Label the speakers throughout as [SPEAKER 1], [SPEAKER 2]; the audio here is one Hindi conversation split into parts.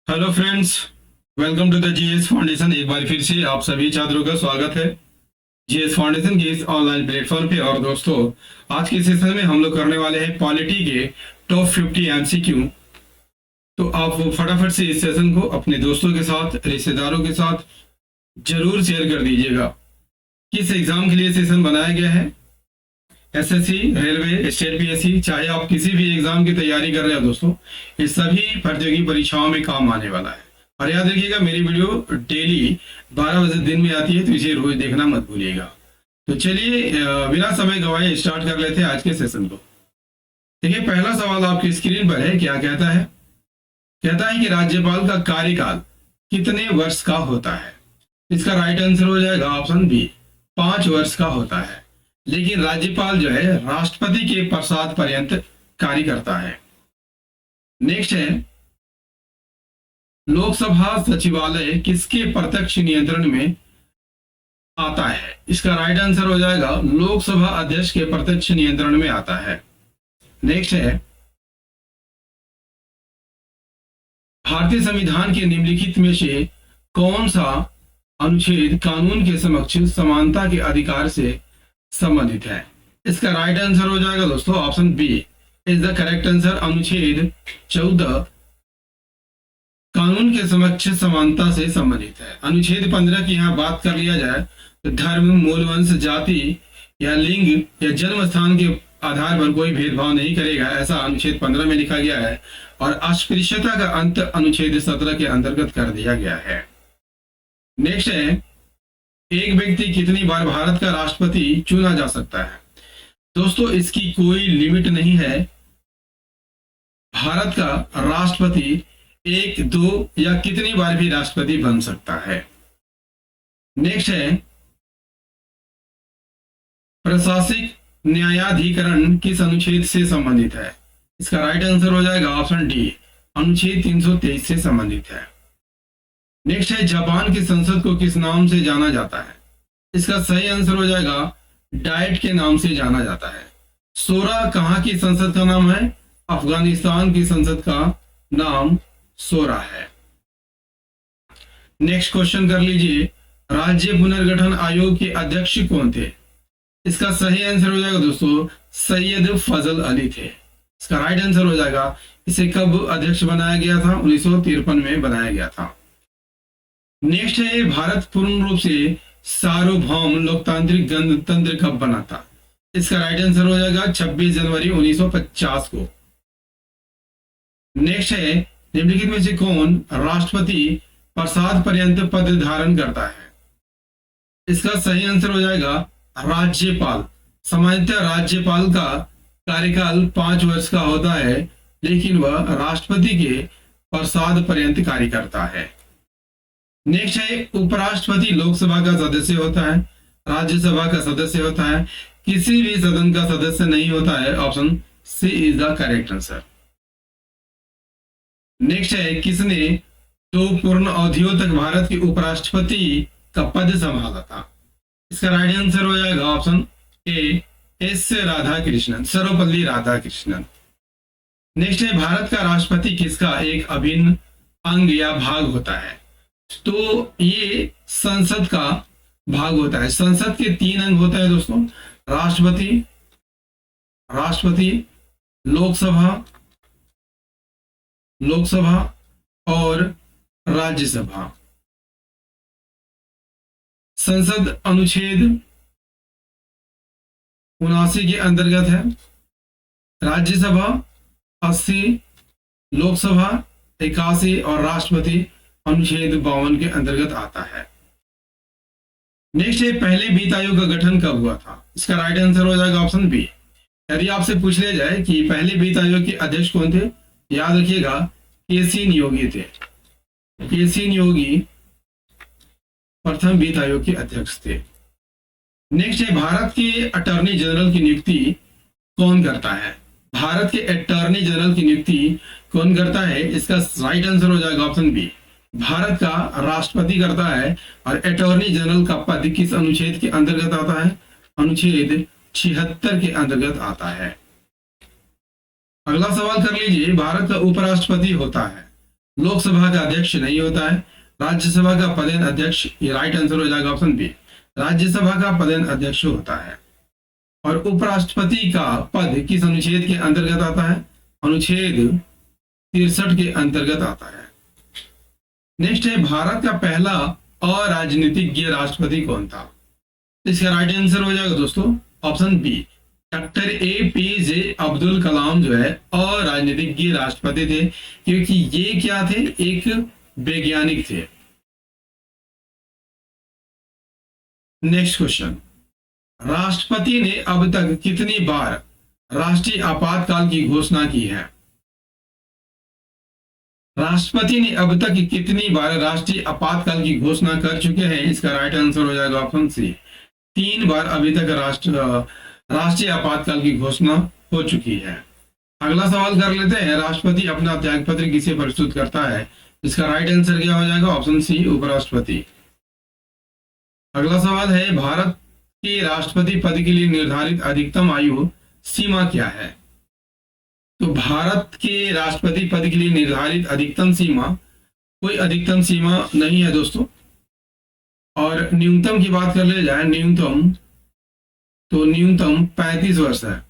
[SPEAKER 1] Hello friends, welcome to the GS foundation. एक बार फिर से आप सभी छात्रों का स्वागत है जीएस फाउंडेशन के इस ऑनलाइन प्लेटफॉर्म पे। और दोस्तों, आज के सेशन में हम लोग करने वाले हैं पॉलिटी के टॉप 50 एमसीक्यू। तो आप फटाफट से इस सेशन को अपने दोस्तों के साथ, रिश्तेदारों के साथ जरूर शेयर कर दीजिएगा। किस एग्जाम के लिए सेशन बनाया गया है? एसएससी, रेलवे, स्टेट पीएससी, चाहे आप किसी भी एग्जाम की तैयारी कर रहे हो दोस्तों, ये सभी प्रतियोगी परीक्षाओं में काम आने वाला है। और याद रखिएगा, मेरी वीडियो डेली 12 बजे दिन में आती है, तो इसे रोज देखना मत भूलिएगा। तो चलिए बिना समय गवाए स्टार्ट कर लेते हैं आज के सेशन को। देखिए, पहला सवाल आपकी स्क्रीन पर है। क्या कहता है? कहता है कि राज्यपाल का कार्यकाल कितने वर्ष का होता है? इसका राइट आंसर हो जाएगा ऑप्शन बी, 5 वर्ष का होता है। लेकिन राज्यपाल जो है राष्ट्रपति के प्रसाद पर्यंत कार्य करता है। नेक्स्ट है, लोकसभा सचिवालय किसके प्रत्यक्ष नियंत्रण में आता है? इसका राइट आंसर हो जाएगा लोकसभा अध्यक्ष के प्रत्यक्ष नियंत्रण में आता है। नेक्स्ट है, भारतीय संविधान के निम्नलिखित में से कौन सा अनुच्छेद कानून के समक्ष समानता के अधिकार से संबंधित है? इसका राइट आंसर हो जाएगा दोस्तों option B is the correct answer. अनुच्छेद 14 कानून के समक्ष समानता से संबंधित है। अनुच्छेद 15 की यहाँ बात कर लिया जाए तो धर्म, मूल वंश, जाति या लिंग या जन्म स्थान के आधार पर कोई भेदभाव नहीं करेगा, ऐसा अनुच्छेद 15 में लिखा गया है। और अस्पृश्यता का अंत अनुच्छेद 17 के अंतर्गत कर दिया गया है। नेक्स्ट है, एक व्यक्ति कितनी बार भारत का राष्ट्रपति चुना जा सकता है? दोस्तों, इसकी कोई लिमिट नहीं है। भारत का राष्ट्रपति 1, 2 या कितनी बार भी राष्ट्रपति बन सकता है। नेक्स्ट है, प्रशासनिक न्यायाधिकरण किस अनुच्छेद से संबंधित है? इसका राइट आंसर हो जाएगा ऑप्शन डी, अनुच्छेद 323 से संबंधित है। नेक्स्ट है, जापान की संसद को किस नाम से जाना जाता है? इसका सही आंसर हो जाएगा डाइट के नाम से जाना जाता है। सोरा कहाँ की संसद का नाम है? अफगानिस्तान की संसद का नाम सोरा है। नेक्स्ट क्वेश्चन कर लीजिए, राज्य पुनर्गठन आयोग के अध्यक्ष कौन थे? इसका सही आंसर हो जाएगा दोस्तों सैयद फजल अली थे। इसका राइट आंसर हो जाएगा, इसे कब अध्यक्ष बनाया गया था? 1953 में बनाया गया था। नेक्स्ट है, भारत पूर्ण रूप से सार्वभौम लोकतांत्रिक गणतंत्र कब बना था? इसका राइट आंसर हो जाएगा 26 जनवरी 1950 को। नेक्स्ट है, निम्नलिखित में से कौन राष्ट्रपति प्रसाद पर्यंत पद धारण करता है? इसका सही आंसर हो जाएगा राज्यपाल। सामान्यतः राज्यपाल का कार्यकाल 5 वर्ष का होता है, लेकिन वह राष्ट्रपति के प्रसाद पर्यंत कार्य करता है। नेक्स्ट है, उपराष्ट्रपति लोकसभा का सदस्य होता है, राज्यसभा का सदस्य होता है, किसी भी सदन का सदस्य नहीं होता है। Option C is the correct answer. Next है, किसने 2 पूर्ण अवधियों तक भारत के उपराष्ट्रपति का पद संभाला था? इसका राइट आंसर हो जाएगा option A, S Radhakrishnan, Sarvepalli Radhakrishnan. Next है, भारत का राष्ट्रपति किसका एक अभिन्न अंग या भाग होता है? तो ये संसद का भाग होता है। संसद के 3 अंग होते हैं दोस्तों, राष्ट्रपति, लोकसभा और राज्यसभा। संसद अनुच्छेद 79 के अंतर्गत है, राज्यसभा 80, लोकसभा 81 और राष्ट्रपति अनुच्छेद 52 के अंतर्गत आता है। नेक्स्ट है, पहले वित्त आयोग का गठन कब हुआ था? इसका राइट आंसर हो जाएगा ऑप्शन बी। यदि आपसे पूछ लिया जाए कि पहले वित्त आयोग के अध्यक्ष कौन थे, याद रखिएगा केसी नियोगी थे। केसी नियोगी प्रथम वित्त आयोग के अध्यक्ष थे। नेक्स्ट है, भारत के अटॉर्नी जनरल की नियुक्ति कौन करता है? भारत के अटॉर्नी जनरल की नियुक्ति कौन करता है? इसका राइट आंसर हो जाएगा ऑप्शन बी, भारत का राष्ट्रपति करता है। और अटॉर्नी जनरल का पद किस अनुच्छेद के अंतर्गत आता है? अनुच्छेद 76 के अंतर्गत आता है। अगला सवाल कर लीजिए, भारत का उपराष्ट्रपति होता है लोकसभा का अध्यक्ष नहीं होता है। राज्यसभा का पदेन अध्यक्ष, ये राइट आंसर हो जाएगा ऑप्शन बी, राज्यसभा का पदेन अध्यक्ष होता है। और उपराष्ट्रपति का पद किस अनुच्छेद के अंतर्गत आता है? अनुच्छेद 63 के अंतर्गत आता है। नेक्स्ट है, भारत का पहला अराजनीतिज्ञ राष्ट्रपति कौन था? इसका राइट आंसर हो जाएगा दोस्तों option B, doctor APJ Abdul Kalam जो है अराजनीतिज्ञ राष्ट्रपति थे, क्योंकि ये क्या थे? एक वैज्ञानिक थे। नेक्स्ट क्वेश्चन, राष्ट्रपति ने अब तक कितनी बार राष्ट्रीय आपातकाल की घोषणा की है? राष्ट्रपति ने अब तक कितनी बार राष्ट्रीय आपातकाल की घोषणा कर चुके हैं? इसका राइट आंसर हो जाएगा ऑप्शन सी, 3 बार अभी तक राष्ट्रीय आपातकाल की घोषणा हो चुकी है। अगला सवाल कर लेते हैं, राष्ट्रपति अपना त्यागपत्र किसे प्रस्तुत करता है? इसका राइट आंसर क्या हो जाएगा? ऑप्शन सी, उपराष्ट्रपति। अगला सवाल है, भारत के राष्ट्रपति पद के लिए निर्धारित अधिकतम आयु सीमा क्या है? तो भारत के राष्ट्रपति पद के लिए निर्धारित अधिकतम सीमा, कोई अधिकतम सीमा नहीं है दोस्तों। और न्यूनतम की बात कर ले जाए, न्यूनतम 35 वर्ष है।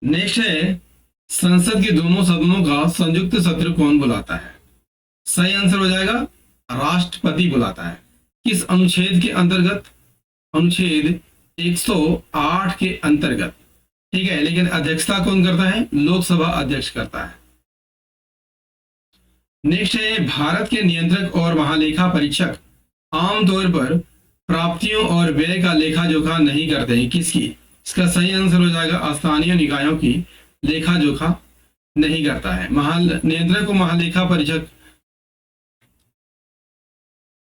[SPEAKER 1] नेक्स्ट है, संसद के दोनों सदनों का संयुक्त सत्र कौन बुलाता है? सही आंसर हो जाएगा राष्ट्रपति बुलाता है। किस अनुच्छेद के अंतर्गत? अनुच्छेद 108 के अंतर्गत, ठीक है। लेकिन अध्यक्षता कौन करता है? लोकसभा अध्यक्ष करता है। नेक्स्ट है, भारत के नियंत्रक और महालेखा परीक्षक आमतौर पर प्राप्तियों और व्यय का लेखा जोखा नहीं करते हैं, किसकी? इसका सही आंसर हो जाएगा स्थानीय निकायों की लेखा जोखा नहीं करता है। नियंत्रक और महालेखा परीक्षक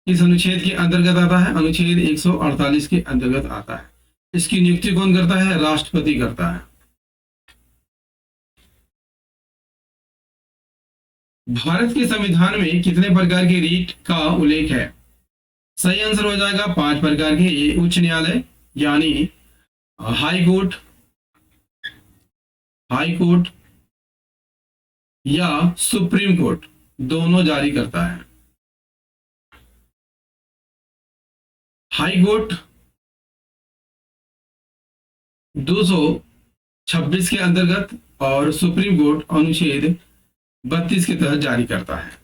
[SPEAKER 1] इस अनुच्छेद के अंतर्गत आता है? अनुच्छेद 148 के अंतर्गत आता है। इसकी नियुक्ति कौन करता है? राष्ट्रपति करता है। भारत के संविधान में कितने प्रकार के रीट का उल्लेख है? सही आंसर हो जाएगा 5 प्रकार के। ये उच्च न्यायालय यानी हाई कोर्ट या सुप्रीम कोर्ट दोनों जारी करता है। हाई कोर्ट 226 के अंतर्गत और सुप्रीम कोर्ट अनुच्छेद 32 के तहत जारी करता है।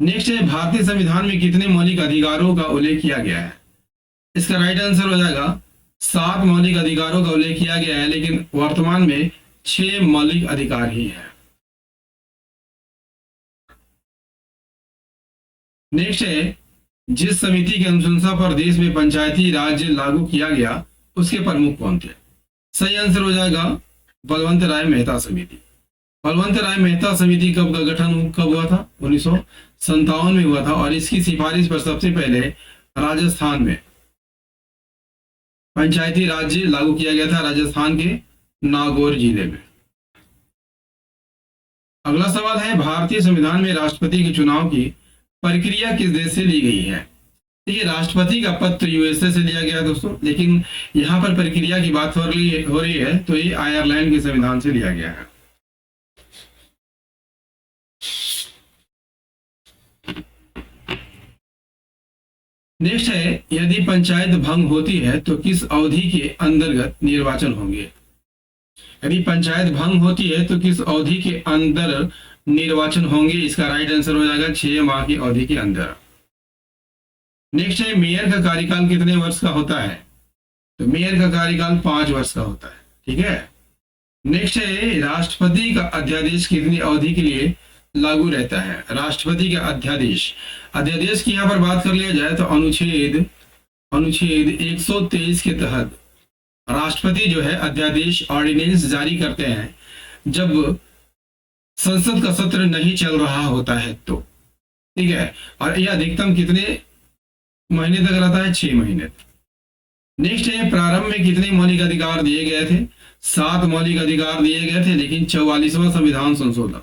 [SPEAKER 1] नेक्स्ट है, भारतीय संविधान में कितने मौलिक अधिकारों का उल्लेख किया गया है? इसका राइट आंसर हो जाएगा 7 मौलिक अधिकारों का उल्लेख किया गया है, लेकिन वर्तमान में 6 मौलिक अधिकार ही है। नेक्स्ट है, जिस समिति की अनुशंसा पर देश में पंचायती राज लागू किया गया उसके प्रमुख कौन थे? सही आंसर हो जाएगा बलवंत राय मेहता समिति। बलवंत राय मेहता समिति कब का गठन कब हुआ था? 1957 में हुआ था। और इसकी सिफारिश पर सबसे पहले राजस्थान में पंचायती राज लागू किया गया था, राजस्थान के नागौर जिले में। अगला सवाल है, भारतीय संविधान में राष्ट्रपति के चुनाव की प्रक्रिया किस देश से ली गई है? देखिए, राष्ट्रपति का पद तो यूएसए से लिया गया दोस्तों, लेकिन यहाँ पर प्रक्रिया की बात हो रही है तो ये आयरलैंड के संविधान से लिया गया है। नेक्स्ट है, यदि पंचायत भंग होती है तो किस अवधि के अंतर्गत निर्वाचन होंगे? यदि पंचायत भंग होती है तो किस अवधि के अंदर निर्वाचन होंगे? इसका राइट आंसर हो जाएगा 6 माह की अवधि के अंदर। नेक्स्ट है, मेयर का कार्यकाल कितने वर्ष का होता है? तो मेयर का कार्यकाल 5 वर्ष का होता है, ठीक है। नेक्स्ट है, राष्ट्रपति का अध्यादेश कितनी अवधि के लिए लागू रहता है? राष्ट्रपति का अध्यादेश की यहाँ पर बात कर लिया जाए तो अनुच्छेद 123 के तहत राष्ट्रपति जो है अध्यादेश ऑर्डिनेंस जारी करते हैं जब संसद का सत्र नहीं चल रहा होता है तो, ठीक है। और यह अधिकतम कितने महीने तक रहता है? 6 महीने। नेक्स्ट है, प्रारंभ में कितने मौलिक अधिकार दिए गए थे? 7 मौलिक अधिकार दिए गए थे, लेकिन 44वां संविधान संशोधन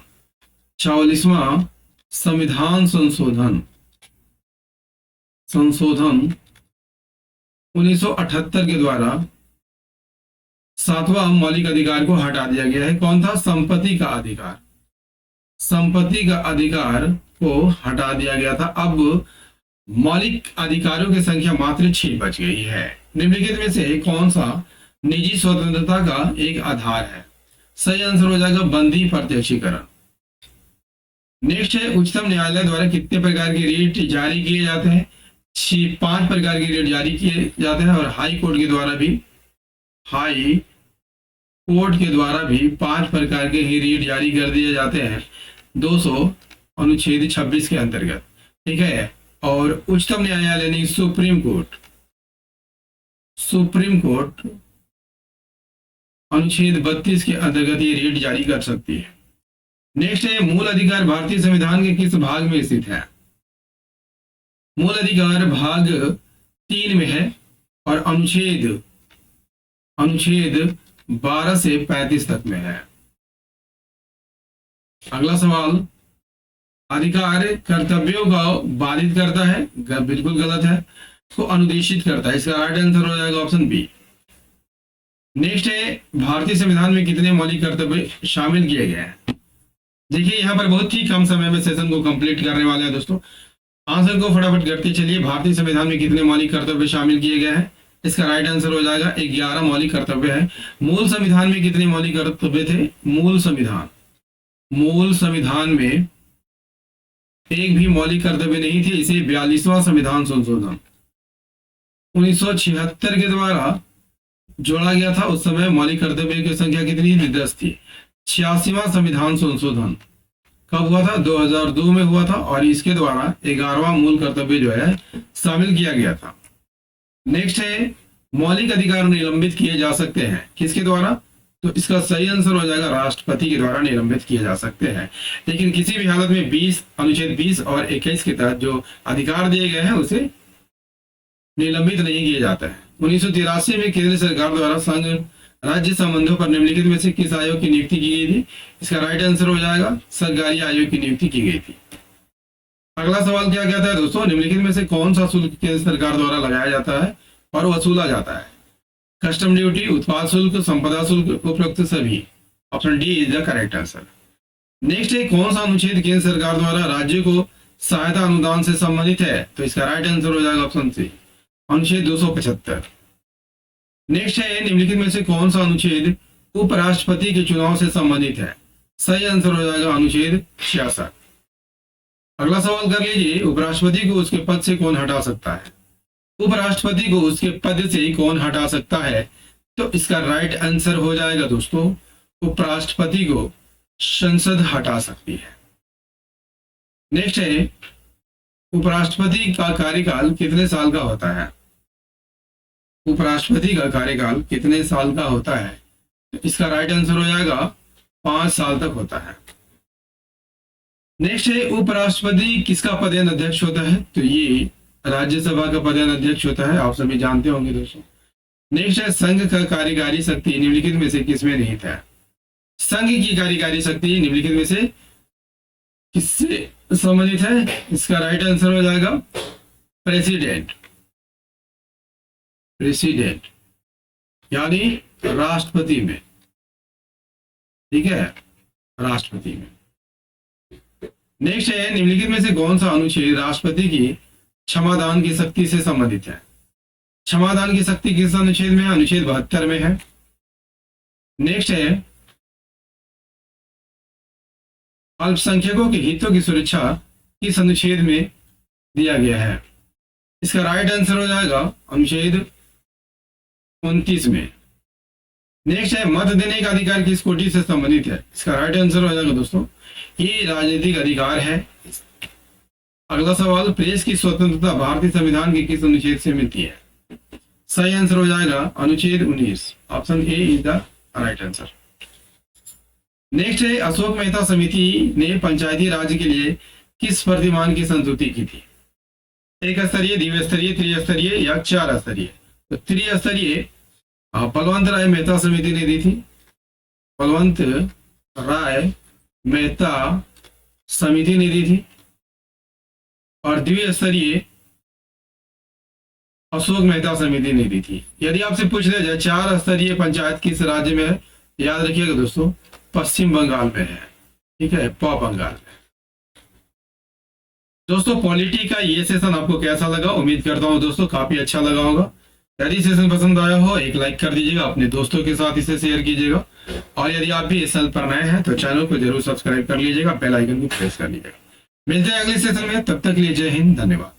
[SPEAKER 1] 1978 के द्वारा 7वां मौलिक अधिकार को हटा दिया गया है। कौन था? संपत्ति का अधिकार। संपत्ति का अधिकार को हटा दिया गया था। अब मौलिक अधिकारों की संख्या मात्र 6 बच गई है। निम्नलिखित में से कौन सा निजी स्वतंत्रता का एक आधार है? सही आंसर हो जाएगा बंदी प्रत्यक्षीकरण। नेक्स्ट है, उच्चतम न्यायालय द्वारा कितने प्रकार के रिट जारी किए जाते हैं? 5 प्रकार के रिट जारी किए जाते हैं और हाई कोर्ट के द्वारा भी 5 प्रकार के ही रिट जारी कर दिए जाते हैं 200 अनुच्छेद 26 के अंतर्गत। ठीक है, और उच्चतम न्यायालय यानी सुप्रीम कोर्ट अनुच्छेद 32 के अंतर्गत ये रिट जारी कर सकती है। नेक्स्ट है, मूल अधिकार भारतीय संविधान के किस भाग में स्थित है? मूल अधिकार भाग 3 में है और अनुच्छेद 12 से 35 तक में है। अगला सवाल, अधिकार कर्तव्यों का बाधित करता है? बिल्कुल गलत है, को अनुदेशित करता है। इसका राइट आंसर हो जाएगा ऑप्शन बी। नेक्स्ट है, भारतीय संविधान में कितने मौलिक कर्तव्य शामिल किए गए हैं? देखिए यहाँ पर बहुत ही कम समय में सेशन को कंप्लीट करने वाले हैं दोस्तों। आंसर को फटाफट करते चलिए। भारतीय संविधान में कितने मौलिक कर्तव्य शामिल किए गए हैं? इसका राइट आंसर हो जाएगा 11 मौलिक कर्तव्य है। मूल संविधान में कितने मौलिक कर्तव्य थे? मूल संविधान में एक भी मौलिक कर्तव्य नहीं थे। इसे 42वां संविधान संशोधन 1976 के द्वारा जोड़ा गया था। उस समय मौलिक कर्तव्य की संख्या कितनी थी? 10 थी। 86वां संविधान संशोधन कब हुआ था? 2002 में हुआ था और इसके द्वारा 11वां मूल कर्तव्य जो है शामिल किया गया था। नेक्स्ट है, मौलिक अधिकार निलंबित किए जा सकते हैं किसके द्वारा? तो इसका सही आंसर हो जाएगा राष्ट्रपति के द्वारा निलंबित किए जा सकते हैं। लेकिन किसी भी हालत में अनुच्छेद 20 और 21 के तहत जो अधिकार दिए गए हैं उसे निलंबित नहीं किया जाता है। 1983 में केंद्र सरकार द्वारा संघ राज्य संबंधों पर निम्नलिखित में से किस आयोग की नियुक्ति की गई थी? इसका राइट आंसर हो जाएगा सरकारी आयोग की नियुक्ति की गई थी। अगला सवाल क्या कहता है दोस्तों? निम्नलिखित में से कौन सा शुल्क केंद्र सरकार द्वारा लगाया जाता है और वसूला जाता है? कस्टम ड्यूटी, उत्पाद शुल्क, संपदा शुल्क, उपरोक्त सभी। Option D is the correct answer. Next है, कौन सा अनुच्छेद केंद्र सरकार द्वारा राज्य को सहायता अनुदान से संबंधित है? तो इसका राइट आंसर हो जाएगा ऑप्शन सी, अनुच्छेद 275। नेक्स्ट है, निम्नलिखित में से कौन सा अनुच्छेद उपराष्ट्रपति के चुनाव से संबंधित है? सही आंसर हो जाएगा अनुच्छेद 66। अगला सवाल कर लीजिए, उपराष्ट्रपति को उसके पद से कौन हटा सकता है? उपराष्ट्रपति को उसके पद से कौन हटा सकता है? तो इसका राइट आंसर हो जाएगा दोस्तों, उपराष्ट्रपति को संसद हटा सकती है। नेक्स्ट है, उपराष्ट्रपति का कार्यकाल कितने साल का होता है? उपराष्ट्रपति का कार्यकाल कितने साल का होता है? तो इसका राइट आंसर हो जाएगा 5 साल तक होता है। नेक्स्ट है, उपराष्ट्रपति किसका पदेन अध्यक्ष होता है? तो ये राज्यसभा का पदेन अध्यक्ष होता है। आप सभी जानते होंगे दोस्तों। नेक्स्ट है, संघ का कार्यकारी शक्ति निम्नलिखित में से किसमें निहित है? संघ की कार्यकारी शक्ति निम्नलिखित में से किससे संबंधित है? इसका राइट आंसर हो जाएगा प्रेसिडेंट यानी राष्ट्रपति में। ठीक है, राष्ट्रपति में। नेक्स्ट है, निम्नलिखित में से कौन सा अनुच्छेद राष्ट्रपति की क्षमादान की शक्ति से संबंधित है? क्षमादान की शक्ति किस अनुच्छेद में है? अनुच्छेद 72 में है। नेक्स्ट है, अल्पसंख्यकों के हितों की सुरक्षा किस अनुच्छेद में दिया गया है? इसका राइट आंसर हो जाएगा अनुच्छेद 29 में। नेक्स्ट है, मत देने का अधिकार किस कोटि से संबंधित है? इसका राइट आंसर हो जाएगा दोस्तों, ये राजनीतिक अधिकार है। अगला सवाल, प्रेस की स्वतंत्रता भारतीय संविधान के किस अनुच्छेद से मिलती है? सही आंसर हो जाएगा अनुच्छेद 19। Option A is the right answer. Next है, अशोक मेहता समिति ने पंचायती राज के लिए किस प्रतिमान की संस्तुति की थी? एक स्तरीय, द्विस्तरीय, त्रिस्तरीय या 4 स्तरीय? तो त्रिस्तरीय बलवंत राय मेहता समिति ने दी थी। बलवंत राय मेहता समिति ने दी थी। और द्विस्तरीय अशोक मेहता समिति ने दी थी। यदि आपसे पूछ लिया जाए 4 स्तरीय पंचायत किस राज्य में है, याद रखिएगा दोस्तों, पश्चिम बंगाल में है। ठीक है, प बंगाल। दोस्तों पॉलिटी का ये सेशन आपको कैसा लगा? उम्मीद करता हूँ दोस्तों काफी अच्छा लगा होगा। यदि सेशन पसंद आया हो एक लाइक कर दीजिएगा, अपने दोस्तों के साथ इसे शेयर कीजिएगा, और यदि आप भी इस चैनल पर नए हैं तो चैनल को जरूर सब्सक्राइब कर लीजिएगा, बेल आइकन को प्रेस कर लीजिएगा। मिलते हैं अगले सेशन में, तब तक के लिए जय हिंद, धन्यवाद।